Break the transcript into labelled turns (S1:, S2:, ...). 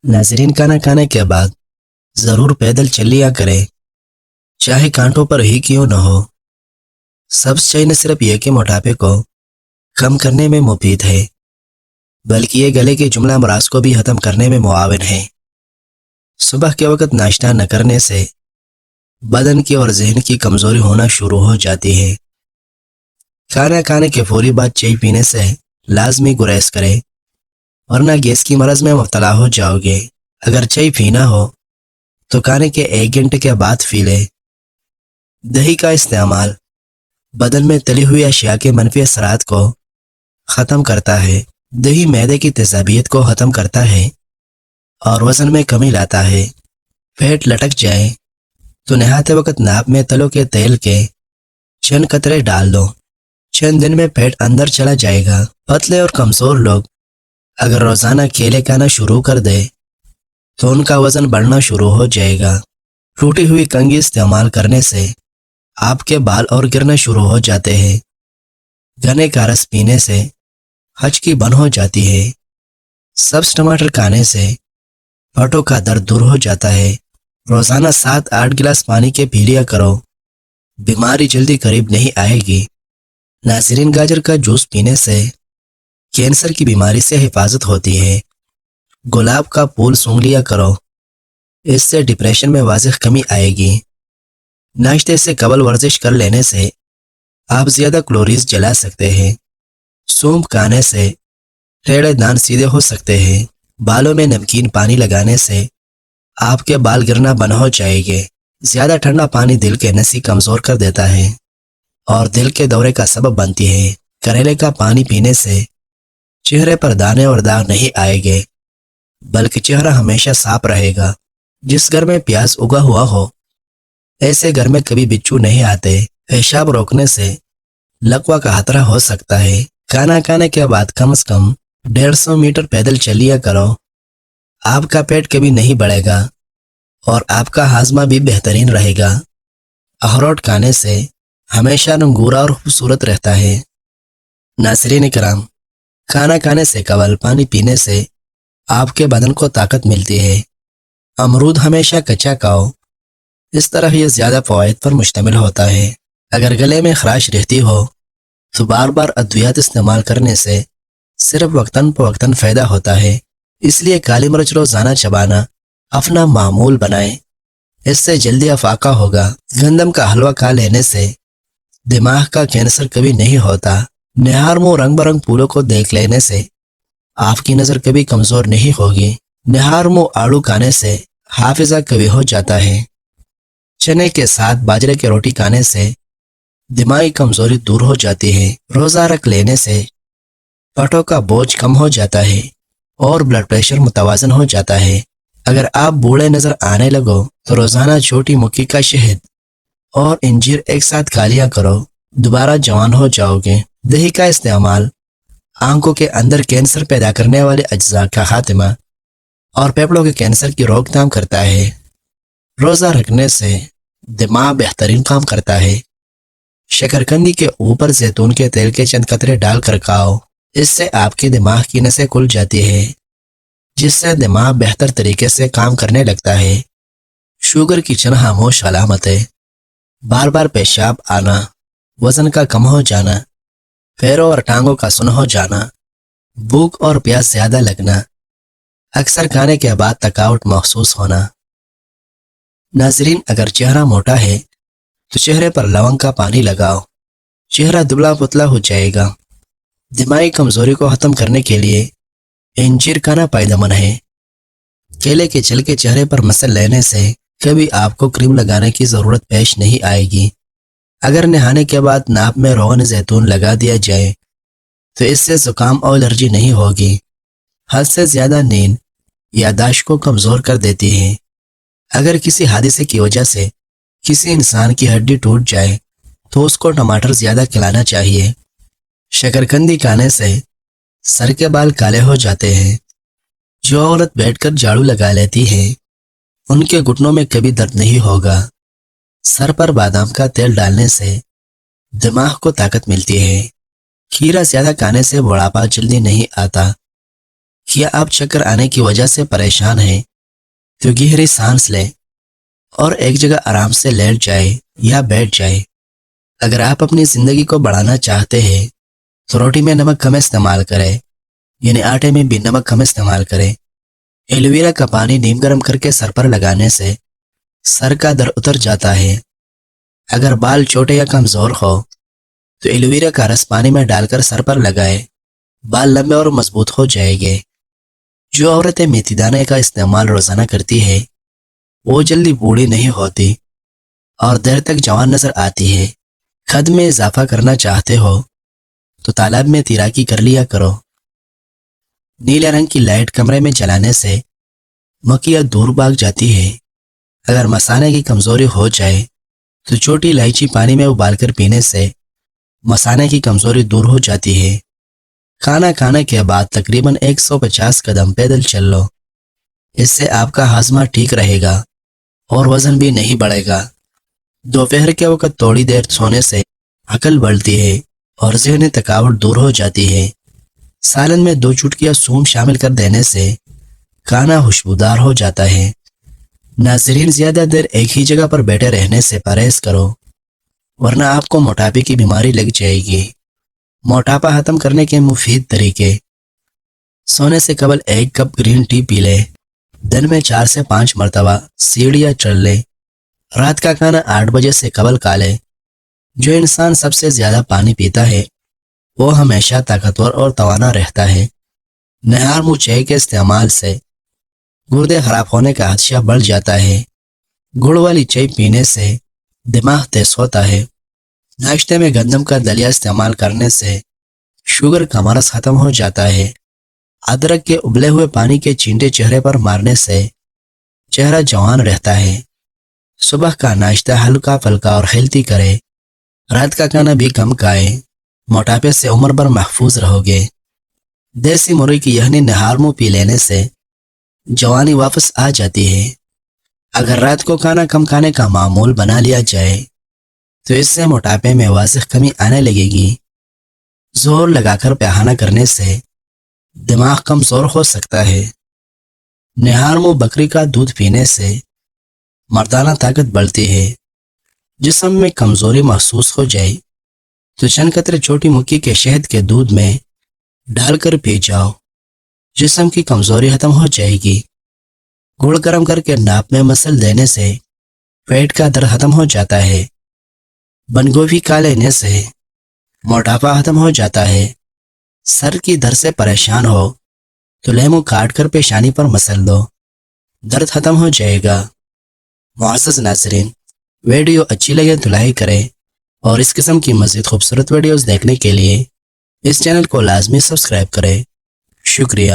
S1: नाजरीन, खाना खाने के बाद जरूर पैदल चल लिया करें, चाहे कांटों पर ही क्यों न हो। सब्ज चाय न सिर्फ ये कि मोटापे को कम करने में मुफीद है, बल्कि ये गले के जुमला अमराज को भी खत्म करने में मुआविन है। सुबह के वक्त नाश्ता न करने से बदन की और जहन की कमजोरी होना शुरू हो जाती है। खाना खाने के फौरी बाद चाय पीने से लाजमी गुरेज करें, वरना गैस की मरज में मुब्तला हो जाओगे। अगर चाय पीना हो तो खाने के 1 घंटे के बाद पी ले। दही का इस्तेमाल बदन में तली हुई अशिया के मनफी असरात को ख़त्म करता है। दही मैदे की तेजाबियत को ख़त्म करता है और वज़न में कमी लाता है। पेट लटक जाए तो नहाते वक्त नाप में तलों के तेल के चंद कतरे डाल दो। चंद दिन में पेट अंदर चला जाएगा। पतले और कमज़ोर लोग अगर रोज़ाना केले खाना शुरू कर दे तो उनका वज़न बढ़ना शुरू हो जाएगा। टूटी हुई कंघी इस्तेमाल करने से आपके बाल और गिरना शुरू हो जाते हैं। गन्ने का रस पीने से हचकी बंद हो जाती है। सब्ज टमाटर खाने से पेटों का दर्द दूर हो जाता है। रोज़ाना 7-8 गिलास पानी के पी लिया करो, बीमारी जल्दी करीब नहीं आएगी। नाज़रीन, गाजर का जूस पीने से कैंसर की बीमारी से हिफाजत होती है। गुलाब का फूल सूंघ लिया करो, इससे डिप्रेशन में वाज़िह कमी आएगी। नाश्ते से कबल वर्जिश कर लेने से आप ज़्यादा कैलोरीज जला सकते हैं। सूंप खाने से टेढ़े दांत सीधे हो सकते हैं। बालों में नमकीन पानी लगाने से आपके बाल गिरना बंद हो जाएंगे। ज़्यादा ठंडा पानी दिल के नसी कमज़ोर कर देता है और दिल के दौरे का सबब बनती है। करेले का पानी पीने से चेहरे पर दाने और दाग नहीं आएंगे, बल्कि चेहरा हमेशा साफ रहेगा। जिस घर में प्याज उगा हुआ हो, ऐसे घर में कभी बिच्छू नहीं आते। पेशाब रोकने से लकवा का खतरा हो सकता है। खाना खाने के बाद कम से कम 150 मीटर पैदल चलिया करो। आपका पेट कभी नहीं बढ़ेगा और आपका हाजमा भी बेहतरीन रहेगा। अखरोट खाने से हमेशा रंगूरा और खूबसूरत रहता है। नाज़रीन इकराम, खाना खाने से कबल पानी पीने से आपके बदन को ताकत मिलती है। अमरूद हमेशा कच्चा खाओ, इस तरह यह ज़्यादा फ़वाइद पर मुश्तमिल होता है। अगर गले में खराश रहती हो तो बार बार अद्वियात इस्तेमाल करने से सिर्फ वक्तन फ़वक्तन फ़ायदा होता है। इसलिए काली मिर्च रोज़ाना चबाना अपना मामूल बनाएं, इससे जल्दी अफाका होगा। गंदम का हलवा खा लेने से दिमाग का कैंसर कभी नहीं होता। निहार मुँह रंग बरंग फूलों को देख लेने से आपकी नज़र कभी कमज़ोर नहीं होगी। निहार मुँह आड़ू खाने से हाफिजा कभी हो जाता है। चने के साथ बाजरे की रोटी खाने से दिमागी कमजोरी दूर हो जाती है। रोज़ा रख लेने से पेटों का बोझ कम हो जाता है और ब्लड प्रेशर मुतवाजन हो जाता है। अगर आप बूढ़े नजर आने लगो तो रोजाना छोटी मुक्की का शहद और इंजीर एक साथ खा लिया करो, दोबारा जवान हो जाओगे। दही का इस्तेमाल आंखों के अंदर कैंसर पैदा करने वाले अज्जा का खात्मा और फेफड़ों के कैंसर की रोकथाम करता है। रोज़ा रखने से दिमाग बेहतरीन काम करता है। शकरकंदी के ऊपर जैतून के तेल के चंद कतरे डालकर खाओ, इससे आपके दिमाग की नसें खुल जाती है, जिससे दिमाग बेहतर तरीके से काम करने लगता है। शुगर की चंद खामोश अलामतें: बार बार पेशाब आना, वजन का कम हो जाना, पैरों और टांगों का सुन्न हो जाना, भूख और प्यास ज्यादा लगना, अक्सर खाने के बाद थकावट महसूस होना। नाजरीन, अगर चेहरा मोटा है तो चेहरे पर लवंग का पानी लगाओ, चेहरा दुबला पुतला हो जाएगा। दिमागी कमजोरी को खत्म करने के लिए इंजीर खाना फायदेमंद है। केले के छिल के चेहरे पर मसल लेने से कभी आपको क्रीम लगाने की जरूरत पेश नहीं आएगी। अगर नहाने के बाद नाप में रोगन जैतून लगा दिया जाए तो इससे जुकाम और एलर्जी नहीं होगी। हद से ज्यादा नींद याददाश्त को कमजोर कर देती है। अगर किसी हादसे की वजह से किसी इंसान की हड्डी टूट जाए तो उसको टमाटर ज्यादा खिलाना चाहिए। शकरकंदी खाने से सर के बाल काले हो जाते हैं। जो औरत बैठकर झाड़ू लगा लेती है उनके घुटनों में कभी दर्द नहीं होगा। सर पर बादाम का तेल डालने से दिमाग को ताकत मिलती है। खीरा ज्यादा खाने से बुढ़ापा जल्दी नहीं आता। کیا آپ چکر آنے کی وجہ سے پریشان ہیں تو گہری سانس لیں اور ایک جگہ آرام سے لیٹ جائے یا بیٹھ جائے۔ اگر آپ اپنی زندگی کو بڑھانا چاہتے ہیں تو روٹی میں نمک کم استعمال کریں، یعنی آٹے میں بھی نمک کم استعمال کریں۔ ایلو ویرا کا پانی نیم گرم کر کے سر پر لگانے سے سر کا درد اتر جاتا ہے۔ اگر بال چھوٹے یا کمزور ہو تو ایلو ویرا کا رس پانی میں ڈال کر سر پر لگائے، بال لمبے اور مضبوط ہو جائیں گے۔ جو عورتیں میتھی دانے کا استعمال روزانہ کرتی ہے وہ جلدی بوڑھی نہیں ہوتی اور دیر تک جوان نظر آتی ہے۔ قد میں اضافہ کرنا چاہتے ہو تو تالاب میں تیراکی کر لیا کرو۔ نیلے رنگ کی لائٹ کمرے میں جلانے سے مکھیاں دور بھاگ جاتی ہے۔ اگر مثانے کی کمزوری ہو جائے تو چھوٹی الائچی پانی میں ابال کر پینے سے مثانے کی کمزوری دور ہو جاتی ہے۔ کھانا کھانے کے بعد تقریباً 150 قدم پیدل چل لو، اس سے آپ کا ہاضمہ ٹھیک رہے گا اور وزن بھی نہیں بڑھے گا۔ دوپہر کے وقت تھوڑی دیر سونے سے عقل بڑھتی ہے اور ذہنی تھکاوٹ دور ہو جاتی ہے۔ سالن میں 2 چٹکیاں سونف شامل کر دینے سے کھانا خوشبودار ہو جاتا ہے۔ ناظرین، زیادہ دیر ایک ہی جگہ پر بیٹھے رہنے سے پرہیز کرو ورنہ آپ کو موٹاپے کی بیماری لگ جائے گی۔ موٹاپا ختم کرنے کے مفید طریقے: سونے سے قبل 1 کپ گرین ٹی پی لیں، دن میں 4 سے 5 مرتبہ سیڑھیاں چڑھ لیں، رات کا کھانا 8 بجے سے قبل کھا لیں۔ جو انسان سب سے زیادہ پانی پیتا ہے وہ ہمیشہ طاقتور اور توانا رہتا ہے۔ نہار منہ چائے کے استعمال سے گردے خراب ہونے کا خدشہ بڑھ جاتا ہے۔ گڑ والی چائے پینے سے دماغ تیز ہوتا ہے۔ ناشتے میں گندم کا دلیا استعمال کرنے سے شوگر کا مرض ختم ہو جاتا ہے۔ ادرک کے ابلے ہوئے پانی کے چینٹے چہرے پر مارنے سے چہرہ جوان رہتا ہے۔ صبح کا ناشتہ ہلکا پھلکا اور ہیلتھی کرے، رات کا کھانا بھی کم کھائے، موٹاپے سے عمر بھر محفوظ رہو گے۔ دیسی مرغی کی یخنی نہار منہ پی لینے سے جوانی واپس آ جاتی ہے۔ اگر رات کو کھانا کم کھانے کا معمول بنا لیا جائے تو اس سے موٹاپے میں واضح کمی آنے لگے گی۔ زور لگا کر پخانہ کرنے سے دماغ کمزور ہو سکتا ہے۔ نہار منہ بکری کا دودھ پینے سے مردانہ طاقت بڑھتی ہے۔ جسم میں کمزوری محسوس ہو جائے تو چند قطرے چھوٹی مکھی کے شہد کے دودھ میں ڈال کر پی جاؤ، جسم کی کمزوری ختم ہو جائے گی۔ گڑ گرم کر کے ناپ میں مسل دینے سے پیٹ کا درد ختم ہو جاتا ہے۔ بند گوبھی کھا لینے سے موٹاپا ختم ہو جاتا ہے۔ سر کی درد سے پریشان ہو تو لیمو کاٹ کر پیشانی پر مسل دو، درد ختم ہو جائے گا۔ معزز ناظرین، ویڈیو اچھی لگے تو لائک کریں اور اس قسم کی مزید خوبصورت ویڈیوز دیکھنے کے لیے اس چینل کو لازمی سبسکرائب کریں۔ شکریہ۔